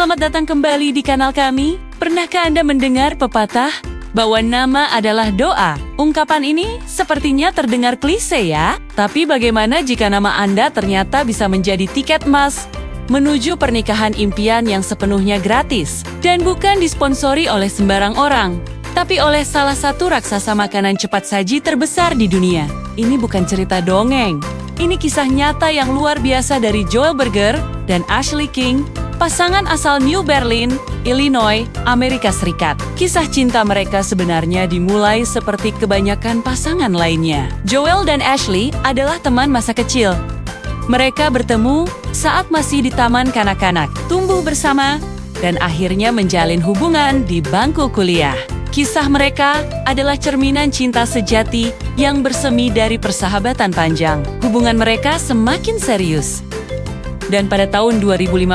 Selamat datang kembali di kanal kami. Pernahkah Anda mendengar pepatah bahwa nama adalah doa? Ungkapan ini sepertinya terdengar klise ya. Tapi bagaimana jika nama Anda ternyata bisa menjadi tiket emas menuju pernikahan impian yang sepenuhnya gratis dan bukan disponsori oleh sembarang orang, tapi oleh salah satu raksasa makanan cepat saji terbesar di dunia. Ini bukan cerita dongeng. Ini kisah nyata yang luar biasa dari Joel Berger dan Ashley King, pasangan asal New Berlin, Illinois, Amerika Serikat. Kisah cinta mereka sebenarnya dimulai seperti kebanyakan pasangan lainnya. Joel dan Ashley adalah teman masa kecil. Mereka bertemu saat masih di taman kanak-kanak, tumbuh bersama, dan akhirnya menjalin hubungan di bangku kuliah. Kisah mereka adalah cerminan cinta sejati yang bersemi dari persahabatan panjang. Hubungan mereka semakin serius. Dan pada tahun 2015,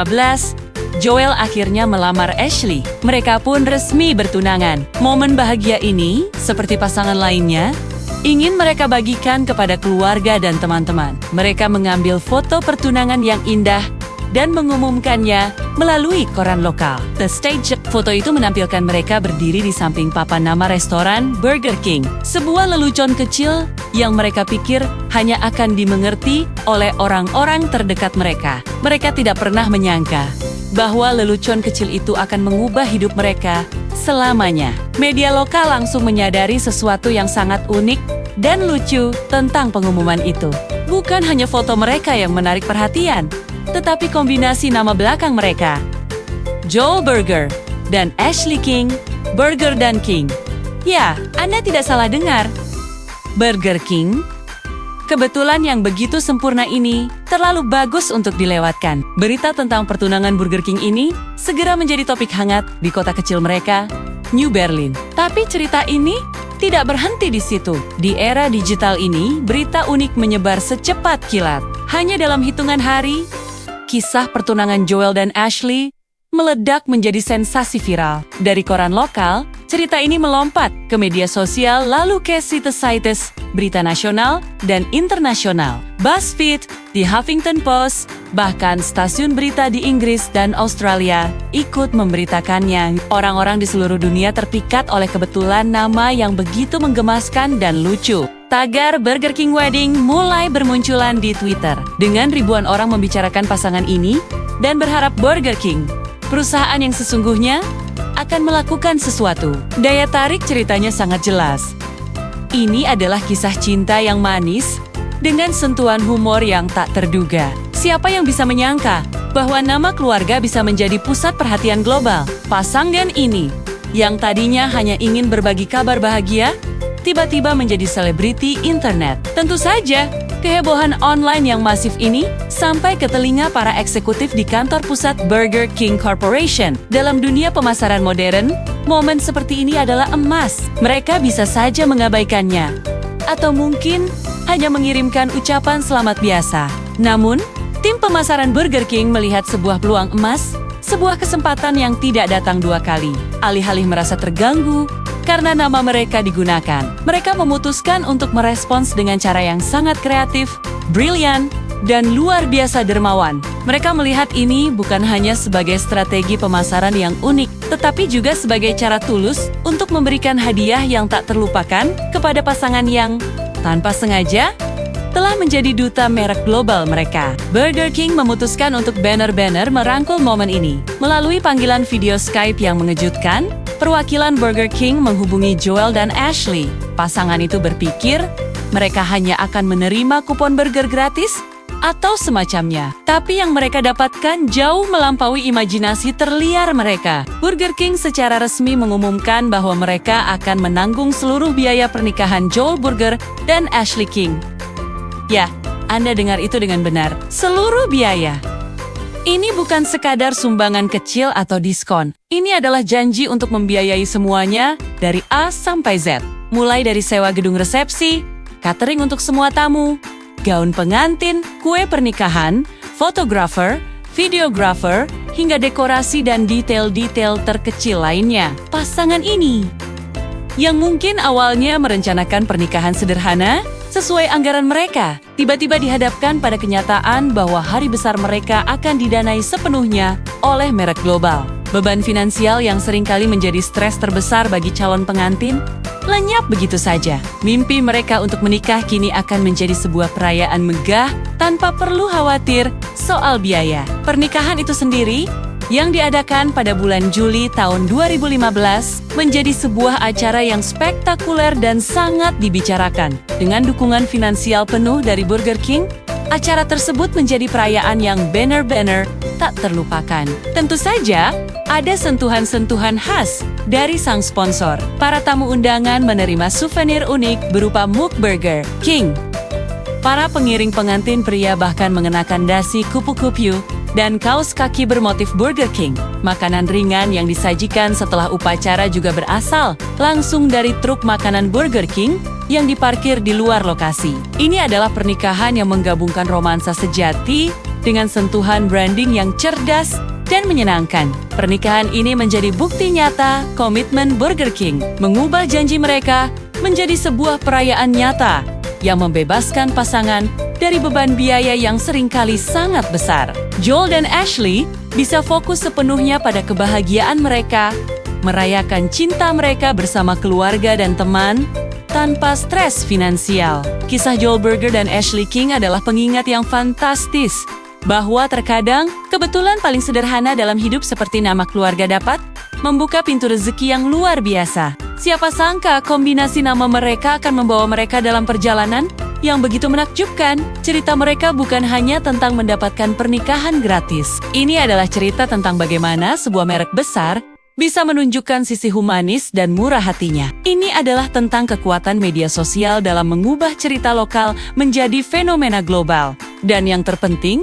Joel akhirnya melamar Ashley. Mereka pun resmi bertunangan. Momen bahagia ini, seperti pasangan lainnya, ingin mereka bagikan kepada keluarga dan teman-teman. Mereka mengambil foto pertunangan yang indah dan mengumumkannya melalui koran lokal. The Stage. Foto itu menampilkan mereka berdiri di samping papan nama restoran Burger King. Sebuah lelucon kecil yang mereka pikir hanya akan dimengerti oleh orang-orang terdekat mereka. Mereka tidak pernah menyangka bahwa lelucon kecil itu akan mengubah hidup mereka selamanya. Media lokal langsung menyadari sesuatu yang sangat unik dan lucu tentang pengumuman itu. Bukan hanya foto mereka yang menarik perhatian, tetapi kombinasi nama belakang mereka, Joel Berger dan Ashley King, Berger dan King. Ya, Anda tidak salah dengar. Burger King. Kebetulan yang begitu sempurna ini terlalu bagus untuk dilewatkan. Berita tentang pertunangan Burger King ini segera menjadi topik hangat di kota kecil mereka, New Berlin. Tapi cerita ini tidak berhenti di situ. Di era digital ini, berita unik menyebar secepat kilat. Hanya dalam hitungan hari, kisah pertunangan Joel dan Ashley meledak menjadi sensasi viral. Dari koran lokal, cerita ini melompat ke media sosial lalu ke situs berita nasional dan internasional. BuzzFeed, The Huffington Post, bahkan stasiun berita di Inggris dan Australia ikut memberitakannya. Orang-orang di seluruh dunia terpikat oleh kebetulan nama yang begitu menggemaskan dan lucu. Tagar Burger King Wedding mulai bermunculan di Twitter, dengan ribuan orang membicarakan pasangan ini dan berharap Burger King, perusahaan yang sesungguhnya, akan melakukan sesuatu. Daya tarik ceritanya sangat jelas. Ini adalah kisah cinta yang manis dengan sentuhan humor yang tak terduga. Siapa yang bisa menyangka bahwa nama keluarga bisa menjadi pusat perhatian global? Pasangan ini, yang tadinya hanya ingin berbagi kabar bahagia, tiba-tiba menjadi selebriti internet. Tentu saja, kehebohan online yang masif ini sampai ke telinga para eksekutif di kantor pusat Burger King Corporation. Dalam dunia pemasaran modern, momen seperti ini adalah emas. Mereka bisa saja mengabaikannya, atau mungkin hanya mengirimkan ucapan selamat biasa. Namun, tim pemasaran Burger King melihat sebuah peluang emas, sebuah kesempatan yang tidak datang dua kali. Alih-alih merasa terganggu karena nama mereka digunakan, mereka memutuskan untuk merespons dengan cara yang sangat kreatif, brilian, dan luar biasa dermawan. Mereka melihat ini bukan hanya sebagai strategi pemasaran yang unik, tetapi juga sebagai cara tulus untuk memberikan hadiah yang tak terlupakan kepada pasangan yang, tanpa sengaja, telah menjadi duta merek global mereka. Burger King memutuskan untuk benar-benar merangkul momen ini. Melalui panggilan video Skype yang mengejutkan, perwakilan Burger King menghubungi Joel dan Ashley. Pasangan itu berpikir mereka hanya akan menerima kupon burger gratis atau semacamnya. Tapi yang mereka dapatkan jauh melampaui imajinasi terliar mereka. Burger King secara resmi mengumumkan bahwa mereka akan menanggung seluruh biaya pernikahan Joel Berger dan Ashley King. Ya, Anda dengar itu dengan benar. Seluruh biaya. Ini bukan sekadar sumbangan kecil atau diskon. Ini adalah janji untuk membiayai semuanya dari A sampai Z. Mulai dari sewa gedung resepsi, catering untuk semua tamu, gaun pengantin, kue pernikahan, fotografer, videographer, hingga dekorasi dan detail-detail terkecil lainnya. Pasangan ini, yang mungkin awalnya merencanakan pernikahan sederhana, sesuai anggaran mereka, tiba-tiba dihadapkan pada kenyataan bahwa hari besar mereka akan didanai sepenuhnya oleh merek global. Beban finansial yang seringkali menjadi stres terbesar bagi calon pengantin lenyap begitu saja. Mimpi mereka untuk menikah kini akan menjadi sebuah perayaan megah tanpa perlu khawatir soal biaya. Pernikahan itu sendiri yang diadakan pada bulan Juli tahun 2015 menjadi sebuah acara yang spektakuler dan sangat dibicarakan. Dengan dukungan finansial penuh dari Burger King, acara tersebut menjadi perayaan yang benar-benar tak terlupakan. Tentu saja, ada sentuhan-sentuhan khas dari sang sponsor. Para tamu undangan menerima souvenir unik berupa muk Burger King. Para pengiring pengantin pria bahkan mengenakan dasi kupu-kupu dan kaos kaki bermotif Burger King. Makanan ringan yang disajikan setelah upacara juga berasal langsung dari truk makanan Burger King yang diparkir di luar lokasi. Ini adalah pernikahan yang menggabungkan romansa sejati dengan sentuhan branding yang cerdas dan menyenangkan. Pernikahan ini menjadi bukti nyata komitmen Burger King mengubah janji mereka menjadi sebuah perayaan nyata yang membebaskan pasangan dari beban biaya yang seringkali sangat besar. Joel dan Ashley bisa fokus sepenuhnya pada kebahagiaan mereka, merayakan cinta mereka bersama keluarga dan teman, tanpa stres finansial. Kisah Joel Berger dan Ashley King adalah pengingat yang fantastis, bahwa terkadang kebetulan paling sederhana dalam hidup seperti nama keluarga dapat membuka pintu rezeki yang luar biasa. Siapa sangka kombinasi nama mereka akan membawa mereka dalam perjalanan yang begitu menakjubkan. Cerita mereka bukan hanya tentang mendapatkan pernikahan gratis. Ini adalah cerita tentang bagaimana sebuah merek besar bisa menunjukkan sisi humanis dan murah hatinya. Ini adalah tentang kekuatan media sosial dalam mengubah cerita lokal menjadi fenomena global. Dan yang terpenting,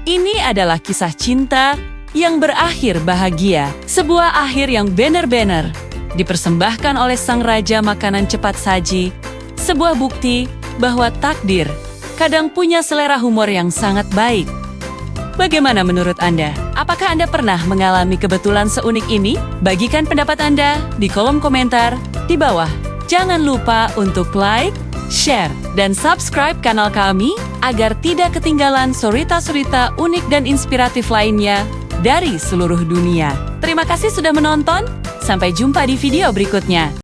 ini adalah kisah cinta yang berakhir bahagia. Sebuah akhir yang benar-benar dipersembahkan oleh sang raja makanan cepat saji. Sebuah bukti bahwa takdir kadang punya selera humor yang sangat baik. Bagaimana menurut Anda? Apakah Anda pernah mengalami kebetulan seunik ini? Bagikan pendapat Anda di kolom komentar di bawah. Jangan lupa untuk like, share, dan subscribe kanal kami agar tidak ketinggalan cerita-cerita unik dan inspiratif lainnya dari seluruh dunia. Terima kasih sudah menonton. Sampai jumpa di video berikutnya.